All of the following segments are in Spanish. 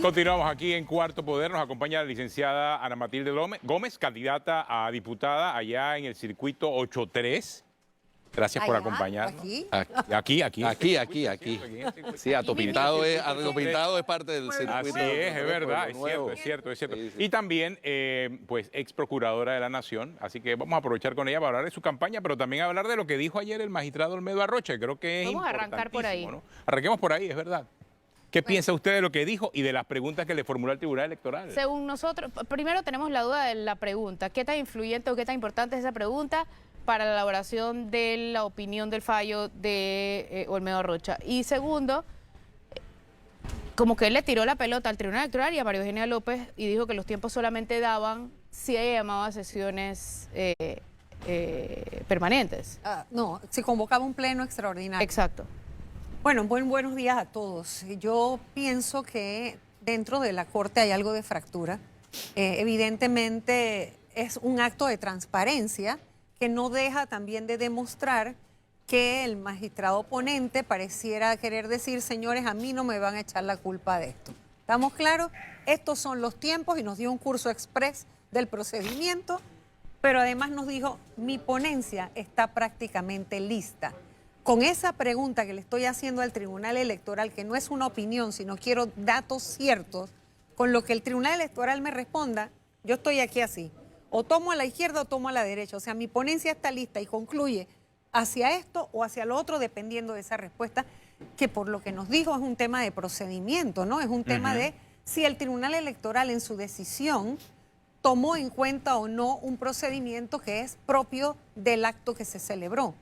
Continuamos aquí en Cuarto Poder. Nos acompaña la licenciada Ana Matilde Gómez, candidata a diputada allá en el circuito 83. Gracias por acompañarnos. Aquí. Aquí. Sí, Atopintado es parte del circuito. Así es verdad, es cierto. Sí. Y también, pues, ex procuradora de la Nación, así que vamos a aprovechar con ella para hablar de su campaña, pero también hablar de lo que dijo ayer el magistrado Olmedo Arrocha, que creo que es Vamos a arrancar por ahí. ¿no? Arranquemos por ahí, es verdad. ¿Qué piensa usted de lo que dijo y de las preguntas que le formuló el Tribunal Electoral? Según nosotros, primero tenemos la duda de la pregunta. ¿Qué tan influyente o qué tan importante es esa pregunta para la elaboración de la opinión del fallo de Olmedo Arrocha? Y segundo, como que él le tiró la pelota al Tribunal Electoral y a María Eugenia López y dijo que los tiempos solamente daban si ella llamaba a sesiones permanentes. No, se convocaba un pleno extraordinario. Exacto. Bueno, buenos días a todos. Yo pienso que dentro de la Corte hay algo de fractura. Evidentemente es un acto de transparencia que no deja también de demostrar que el magistrado ponente pareciera querer decir, señores, a mí no me van a echar la culpa de esto. ¿Estamos claros? Estos son los tiempos y nos dio un curso express del procedimiento, pero además nos dijo, mi ponencia está prácticamente lista. Con esa pregunta que le estoy haciendo al Tribunal Electoral, que no es una opinión, sino quiero datos ciertos, con lo que el Tribunal Electoral me responda, yo estoy aquí así. O tomo a la izquierda o tomo a la derecha. O sea, mi ponencia está lista y concluye hacia esto o hacia lo otro, dependiendo de esa respuesta, que por lo que nos dijo es un tema de procedimiento, ¿no? Es un tema de si el Tribunal Electoral en su decisión tomó en cuenta o no un procedimiento que es propio del acto que se celebró.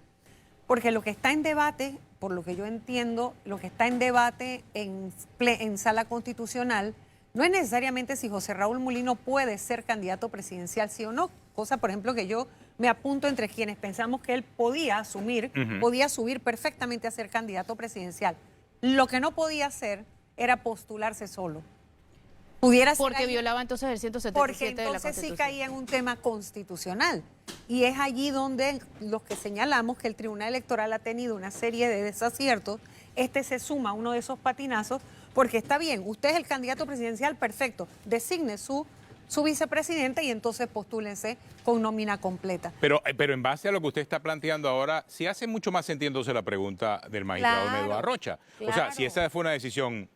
Porque lo que está en debate, por lo que yo entiendo, lo que está en debate en sala constitucional no es necesariamente si José Raúl Mulino puede ser candidato presidencial, sí o no. Cosa, por ejemplo, que yo me apunto entre quienes pensamos que él podía asumir, podía subir perfectamente a ser candidato presidencial. Lo que no podía hacer era postularse solo. Porque violaba entonces el 177 porque de la entonces Constitución. sí caía en un tema constitucional. Y es allí donde los que señalamos que el Tribunal Electoral ha tenido una serie de desaciertos. Este se suma a uno de esos patinazos, porque está bien, usted es el candidato presidencial, perfecto, designe su vicepresidente y entonces postúlense con nómina completa. Pero en base a lo que usted está planteando ahora, sí hace mucho más sentido entonces la pregunta del magistrado Olmedo Arrocha. O sea, si esa fue una decisión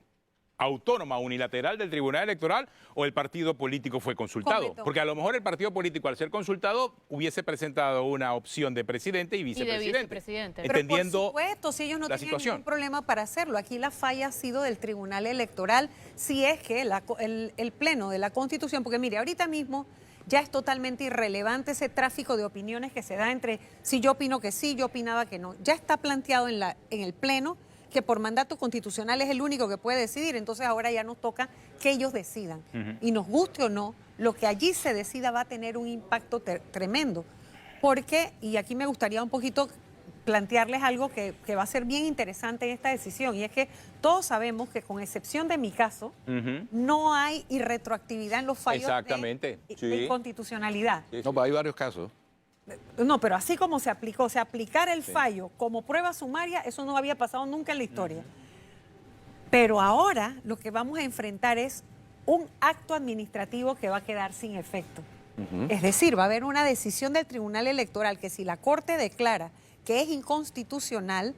autónoma, unilateral del Tribunal Electoral, o el partido político fue consultado. Porque a lo mejor el partido político, al ser consultado, hubiese presentado una opción de presidente y vicepresidente. Entendiendo. Pero por supuesto, si ellos no tenían ningún problema para hacerlo. Aquí la falla ha sido del Tribunal Electoral, si es que el Pleno de la Constitución, porque mire, ahorita mismo ya es totalmente irrelevante ese tráfico de opiniones que se da entre si yo opino que sí, yo opinaba que no. Ya está planteado en el Pleno que por mandato constitucional es el único que puede decidir, entonces ahora ya nos toca que ellos decidan. Y nos guste o no, lo que allí se decida va a tener un impacto tremendo. Porque, y aquí me gustaría un poquito plantearles algo que va a ser bien interesante en esta decisión, y es que todos sabemos que con excepción de mi caso, no hay irretroactividad en los fallos de inconstitucionalidad. No, pero hay varios casos. No, pero así como se aplicó, o sea, aplicar el fallo como prueba sumaria, eso no había pasado nunca en la historia. Pero ahora lo que vamos a enfrentar es un acto administrativo que va a quedar sin efecto. Es decir, va a haber una decisión del Tribunal Electoral que si la Corte declara que es inconstitucional,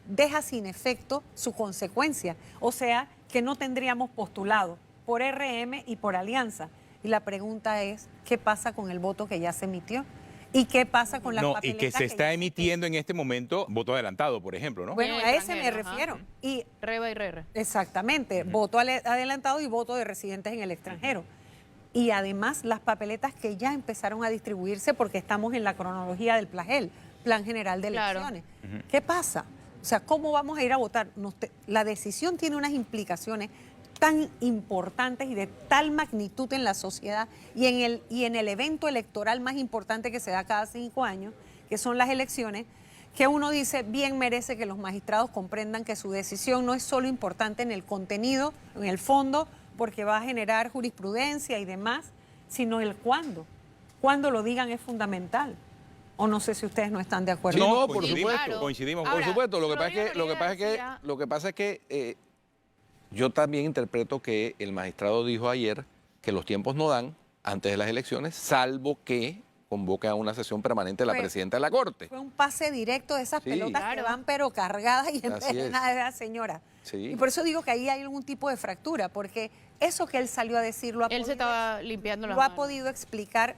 deja sin efecto su consecuencia. O sea, que no tendríamos postulado por RM y por alianza. Y la pregunta es, ¿qué pasa con el voto que ya se emitió? ¿Y qué pasa con la papeleta? Y que se está emitiendo en este momento voto adelantado, por ejemplo, ¿no? Bueno, a ese me refiero. Y Reba y Rere. Exactamente, voto adelantado y voto de residentes en el extranjero. Y además las papeletas que ya empezaron a distribuirse porque estamos en la cronología del PLAGEL, Plan General de Elecciones. ¿Qué pasa? O sea, ¿cómo vamos a ir a votar? La decisión tiene unas implicaciones tan importantes y de tal magnitud en la sociedad y en el evento electoral más importante que se da cada 5 años, que son las elecciones, que uno dice, bien merece que los magistrados comprendan que su decisión no es solo importante en el contenido, en el fondo, porque va a generar jurisprudencia y demás, sino el cuándo. Cuando lo digan es fundamental. O no sé si ustedes no están de acuerdo. Sí, no, por supuesto. Coincidimos. Por supuesto. Lo que pasa es que Yo también interpreto que el magistrado dijo ayer que los tiempos no dan antes de las elecciones, salvo que convoque a una sesión permanente la presidenta de la Corte. Fue un pase directo de esas Sí. pelotas que Claro. van pero cargadas y en vez Así de es. nada de la señora. Sí. Y por eso digo que ahí hay algún tipo de fractura, porque eso que él salió a decir lo ha, Él se podido, estaba limpiando las lo ha manos. podido explicar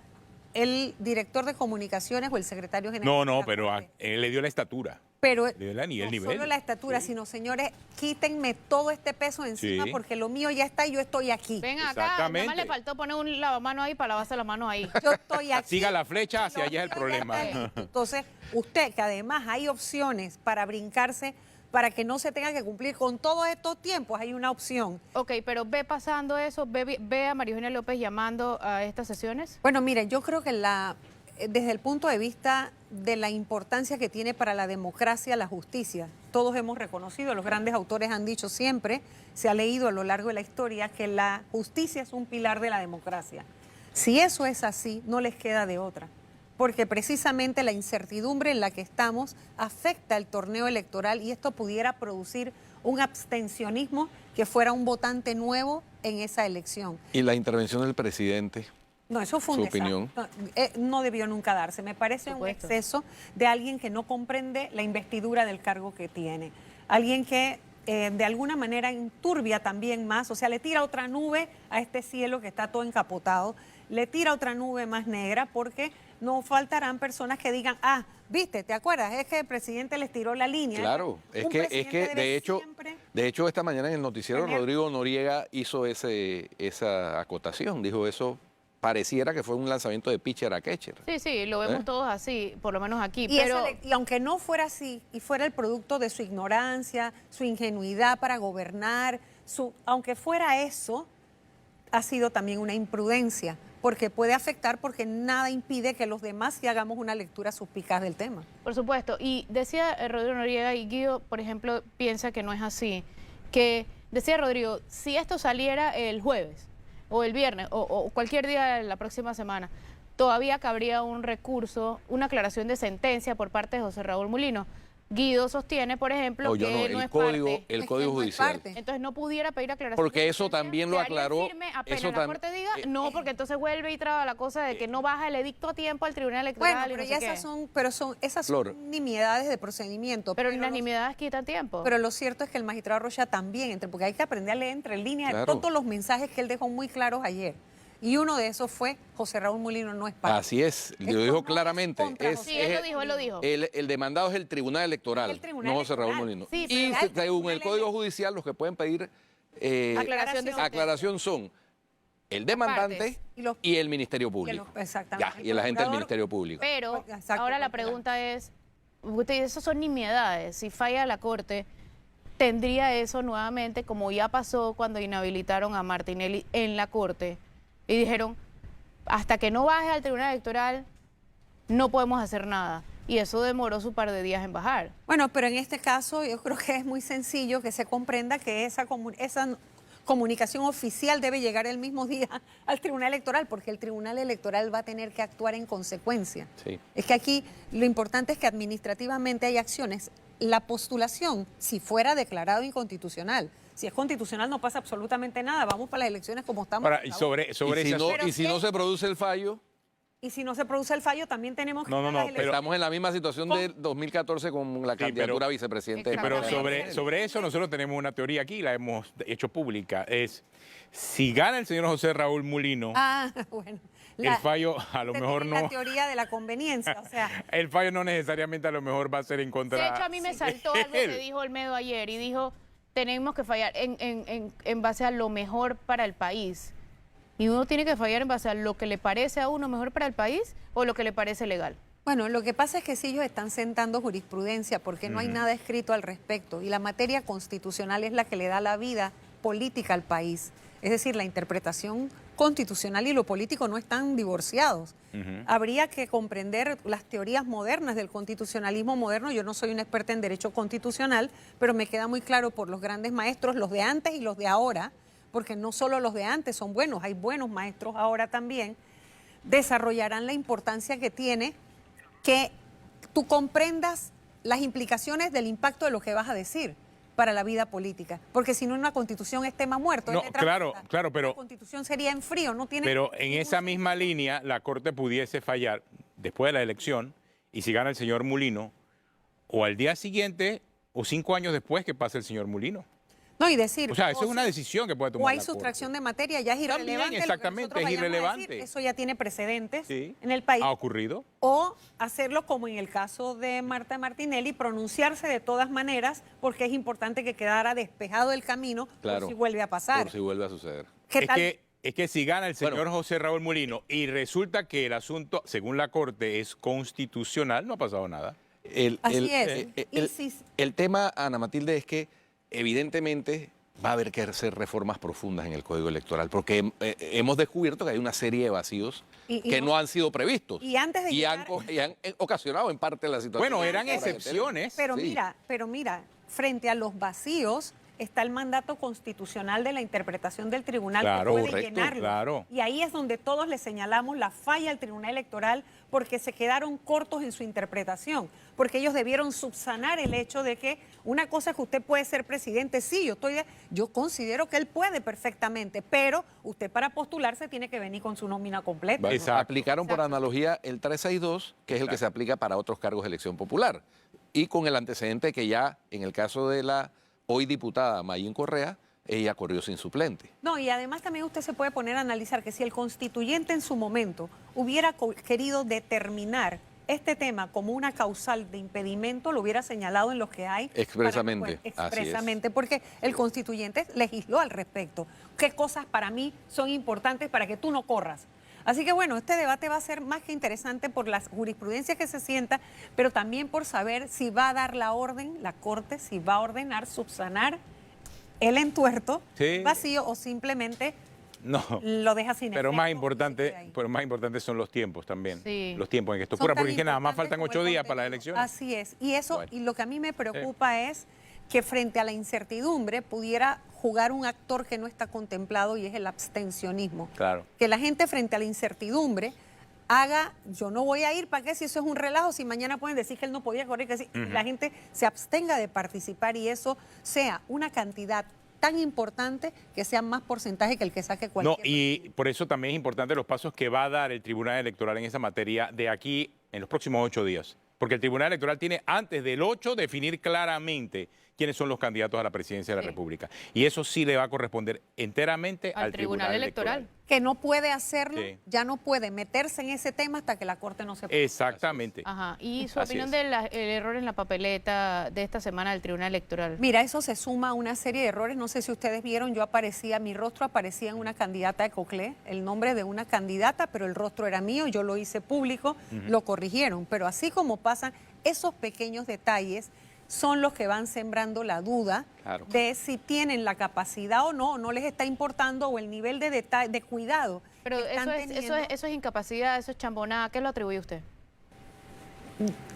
el director de comunicaciones o el secretario general. No, de no, la pero Corte. él le dio la estatura. Pero Le dio el no nivel. solo la estatura, sino señores, quítenme todo este peso encima Sí. porque lo mío ya está y yo estoy aquí. Ven acá, nada Exactamente. más le faltó poner un lavamano ahí para lavarse las manos ahí. Yo estoy aquí. Siga la flecha, hacia Lo allá es el mío ya problema. está listo. Entonces, usted, que además hay opciones para brincarse, para que no se tenga que cumplir con todos estos tiempos, hay una opción. Ok, pero ve pasando eso, ve a María Eugenia López llamando a estas sesiones. Bueno, mire, yo creo que desde el punto de vista de la importancia que tiene para la democracia la justicia, todos hemos reconocido, los grandes autores han dicho siempre, se ha leído a lo largo de la historia, que la justicia es un pilar de la democracia. Si eso es así, no les queda de otra, porque precisamente la incertidumbre en la que estamos afecta el torneo electoral y esto pudiera producir un abstencionismo que fuera un votante nuevo en esa elección. Y la intervención del presidente. No, eso fue un Su opinión. desastre. No debió nunca darse. Me parece un Supuesto. exceso de alguien que no comprende la investidura del cargo que tiene. Alguien que de alguna manera enturbia también más, o sea, le tira otra nube a este cielo que está todo encapotado, le tira otra nube más negra porque no faltarán personas que digan, viste, ¿te acuerdas? Es que el presidente les tiró la línea. Claro, es Un que presidente debe siempre- de hecho esta mañana en el noticiero tener- Rodrigo Noriega hizo esa acotación, dijo eso, pareciera que fue un lanzamiento de pitcher a catcher. Sí, sí, lo vemos todos así, por lo menos aquí. Y, Pero y aunque no fuera así, y fuera el producto de su ignorancia, su ingenuidad para gobernar, aunque fuera eso, ha sido también una imprudencia, porque puede afectar, porque nada impide que los demás sí hagamos una lectura suspicaz del tema. por supuesto, y decía Rodrigo Noriega, y Guido, por ejemplo, piensa que no es así, que decía Rodrigo, si esto saliera el jueves, o el viernes, o cualquier día de la próxima semana, todavía cabría un recurso, una aclaración de sentencia por parte de José Raúl Mulino. Guido sostiene, por ejemplo, No, yo que no, él no el es código, parte. el Es que código no es judicial. parte. Entonces no pudiera pedir aclaración. Porque de eso sentencia, también lo quedaría aclaró, firme apenas eso la Corte diga, no, porque entonces vuelve y traba la cosa de que no baja el edicto a tiempo al Tribunal Electoral. Bueno, y pero no ya sé esas qué. son, esas Flor. son nimiedades de procedimiento. Pero las los- nimiedades quitan tiempo. Pero lo cierto es que el magistrado Rocha también, porque hay que aprender a leer entre líneas Claro. todos los mensajes que él dejó muy claros ayer. Y uno de esos fue José Raúl Mulino no es parte. Así es, lo Esto dijo no es claramente. contra José Sí, él lo dijo, él lo dijo. El demandado es el Tribunal Electoral, El Tribunal no José Raúl Electoral. Molino. Sí, y pero- según el Código Judicial, los que pueden pedir Aclaración de aclaración son el demandante partes. Y y el Ministerio Público. exactamente. Ya, y el agente del procurador- Ministerio Público. Pero Exacto, ahora la porque pregunta es, usted dice, eso son nimiedades. Si falla la Corte, ¿tendría eso nuevamente, como ya pasó cuando inhabilitaron a Martinelli en la Corte? Y dijeron, hasta que no baje al Tribunal Electoral, no podemos hacer nada. Y eso demoró su par de días en bajar. Bueno, pero en este caso yo creo que es muy sencillo que se comprenda que esa comunicación oficial debe llegar el mismo día al Tribunal Electoral, porque el Tribunal Electoral va a tener que actuar en consecuencia. Sí. Es que aquí lo importante es que administrativamente hay acciones. La postulación, si fuera declarado inconstitucional, si es constitucional no pasa absolutamente nada, vamos para las elecciones como estamos. Ahora, y sobre Y ese si, no, asunto- y si no se produce el fallo, Y si no se produce el fallo, también tenemos que No, no, ir a no, las pero- elecciones. estamos en la misma situación del 2014 con la Sí, pero- candidatura a vicepresidente. de Pero Exactamente. sobre eso nosotros tenemos una teoría aquí, la hemos hecho pública, es si gana el señor José Raúl Mulino, Bueno. el fallo a lo usted mejor tiene no, La teoría de la conveniencia, o sea, el fallo no necesariamente a lo mejor va a ser en contra De hecho, a mí me saltó algo él. que dijo Olmedo ayer y dijo, tenemos que fallar en base a lo mejor para el país. Y uno tiene que fallar en base a lo que le parece a uno mejor para el país o lo que le parece legal. bueno, lo que pasa es que sí ellos están sentando jurisprudencia porque no hay nada escrito al respecto y la materia constitucional es la que le da la vida política al país. Es decir, la interpretación constitucional y lo político no están divorciados. Habría que comprender las teorías modernas del constitucionalismo moderno. Yo no soy una experta en derecho constitucional, pero me queda muy claro por los grandes maestros, los de antes y los de ahora, porque no solo los de antes son buenos, hay buenos maestros ahora también, desarrollarán la importancia que tiene que tú comprendas las implicaciones del impacto de lo que vas a decir. para la vida política. Porque si no, una constitución es tema muerto. No, es letra claro, muerta. claro, pero... La constitución sería en frío, no tiene... Pero en esa misma línea, la Corte pudiese fallar después de la elección, y si gana el señor Mulino, o al día siguiente, o 5 años después que pase el señor Mulino. No, y decir... O sea, eso es una decisión que puede tomar O hay la Corte. sustracción de materia, ya es También, irrelevante. exactamente, lo que nosotros es vayamos a decir, irrelevante. eso ya tiene precedentes Sí. en el país. ¿Ha ocurrido? O hacerlo como en el caso de Marta Martinelli, pronunciarse de todas maneras, porque es importante que quedara despejado el camino Claro, por si vuelve a pasar. por si vuelve a suceder. ¿Qué Es tal? es que si gana el señor Bueno. José Raúl Mulino y resulta que el asunto, según la Corte, es constitucional, no ha pasado nada. Así es. Y si- el tema, Ana Matilde, es que evidentemente va a haber que hacer reformas profundas en el Código Electoral, porque hemos descubierto que hay una serie de vacíos Y que no- no han sido previstos y antes de y han, llegar- y han ocasionado en parte la situación. Bueno, eran que tenemos. excepciones. Pero Sí. mira, frente a los vacíos está el mandato constitucional de la interpretación del tribunal Claro, que puede correcto, llenarlo. claro. Y ahí es donde todos le señalamos la falla al Tribunal Electoral porque se quedaron cortos en su interpretación, porque ellos debieron subsanar el hecho de que una cosa es que usted puede ser presidente, sí, yo considero que él puede perfectamente, pero usted para postularse tiene que venir con su nómina completa. Bueno, Exacto. aplicaron por analogía el 362, que es el que se aplica para otros cargos de elección popular. Y con el antecedente que ya, en el caso de la hoy diputada Mayín Correa, ella corrió sin suplente. No, y además también usted se puede poner a analizar que si el constituyente en su momento hubiera querido determinar este tema como una causal de impedimento, lo hubiera señalado en los que hay. Expresamente, así es. Expresamente, porque el constituyente legisló al respecto. ¿Qué cosas para mí son importantes para que tú no corras? Así que bueno, este debate va a ser más que interesante por las jurisprudencias que se sienta, pero también por saber si va a dar la orden, la Corte, si va a ordenar subsanar el entuerto Sí. vacío o simplemente No. lo deja sin Pero efecto más y se importante, queda ahí. pero más importante son los tiempos también. Sí. Los tiempos en que esto Son ocurra, tan porque es que nada más importantes faltan como 8 el días para las contenido. elecciones. Así es. Y eso, Bueno. y lo que a mí me preocupa es que frente a la incertidumbre pudiera jugar un actor que no está contemplado y es el abstencionismo. Claro. Que la gente frente a la incertidumbre haga, yo no voy a ir, ¿para qué? Si eso es un relajo, si mañana pueden decir que él no podía correr, que la gente se abstenga de participar y eso sea una cantidad tan importante que sea más porcentaje que el que saque No, cualquier. y por eso también es importante los pasos que va a dar el Tribunal Electoral en esa materia de aquí en los próximos 8 días. Porque el Tribunal Electoral tiene antes del 8 definir claramente quiénes son los candidatos a la presidencia de la Sí. República. Y eso sí le va a corresponder enteramente Al Tribunal Electoral. Que no puede hacerlo, Sí. ya no puede meterse en ese tema hasta que la Corte no se... Exactamente. Ajá. Y su Así opinión es. del error en la papeleta de esta semana del Tribunal Electoral. Mira, eso se suma a una serie de errores. No sé si ustedes vieron, mi rostro aparecía en una candidata de Coclé, el nombre de una candidata, pero el rostro era mío, yo lo hice público, lo corrigieron. Pero así como pasan esos pequeños detalles, son los que van sembrando la duda Claro. de si tienen la capacidad o no les está importando o el nivel de detalle, de cuidado. Pero que están teniendo. eso es incapacidad, eso es chambonada. ¿Qué lo atribuye usted?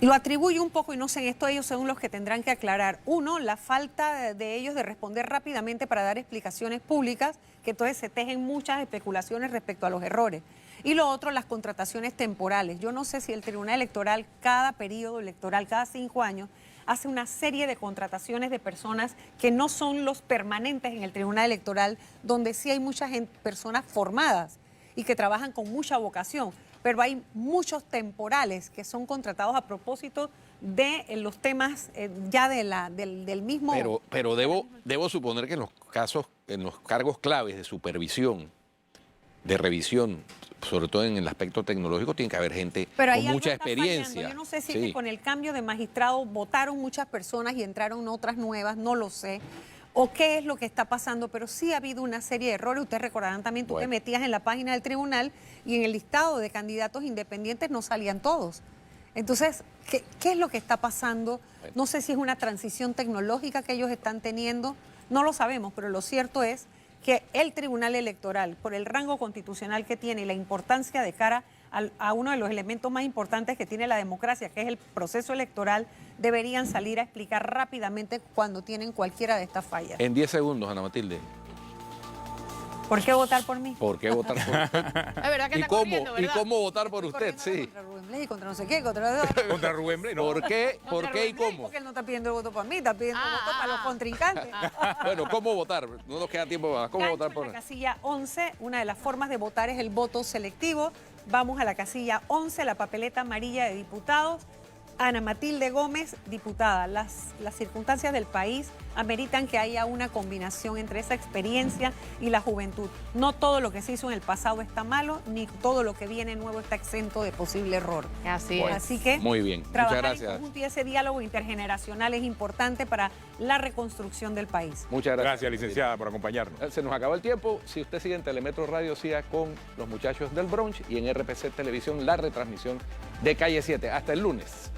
Lo atribuye un poco, y no sé, en esto ellos son los que tendrán que aclarar. Uno, la falta de ellos de responder rápidamente para dar explicaciones públicas, que entonces se tejen muchas especulaciones respecto a los errores. Y lo otro, las contrataciones temporales. Yo no sé si el Tribunal Electoral, cada periodo electoral, cada 5 años, hace una serie de contrataciones de personas que no son los permanentes en el Tribunal Electoral, donde sí hay muchas personas formadas y que trabajan con mucha vocación, pero hay muchos temporales que son contratados a propósito de los temas ya del mismo... Pero debo suponer que en los casos, en los cargos claves de supervisión, de revisión, sobre todo en el aspecto tecnológico, tiene que haber gente Pero con ahí algo mucha está experiencia. fallando. Yo no sé si Sí. es que con el cambio de magistrado votaron muchas personas y entraron otras nuevas, no lo sé. O qué es lo que está pasando, pero sí ha habido una serie de errores. Ustedes recordarán también, tú te Bueno. metías en la página del tribunal y en el listado de candidatos independientes no salían todos. Entonces, ¿qué es lo que está pasando? Bueno. No sé si es una transición tecnológica que ellos están teniendo, no lo sabemos, pero lo cierto es que el Tribunal Electoral, por el rango constitucional que tiene y la importancia de cara a uno de los elementos más importantes que tiene la democracia, que es el proceso electoral, deberían salir a explicar rápidamente cuando tienen cualquiera de estas fallas. En 10 segundos, Ana Matilde. ¿Por qué votar por mí? ¿Por qué votar por usted? Es verdad que ¿Y está cómo, corriendo, ¿Y ¿verdad? cómo votar por usted? Corriendo Sí. Contra Rubén Blades y contra no sé qué, contra... Contra Rubén Blades, no. ¿Por qué? ¿Por Contra qué y Rubén Blades, cómo? Porque él no está pidiendo el voto para mí, está pidiendo el voto para los contrincantes. Bueno, ¿cómo votar? No nos queda tiempo más. ¿Cómo Gancho votar en por la casilla 11, una de las formas de votar es el voto selectivo. Vamos a la casilla 11, la papeleta amarilla de diputados. Ana Matilde Gómez, diputada. Las circunstancias del país ameritan que haya una combinación entre esa experiencia y la juventud. No todo lo que se hizo en el pasado está malo, ni todo lo que viene nuevo está exento de posible error. Así Bueno, es. Así que muy bien, muchas trabajar en gracias. conjunto y ese diálogo intergeneracional es importante para la reconstrucción del país. Muchas gracias. Gracias, licenciada, por acompañarnos. Se nos acabó el tiempo. Si usted sigue en Telemetro Radio, siga con los muchachos del brunch y en RPC Televisión la retransmisión de Calle 7. Hasta el lunes.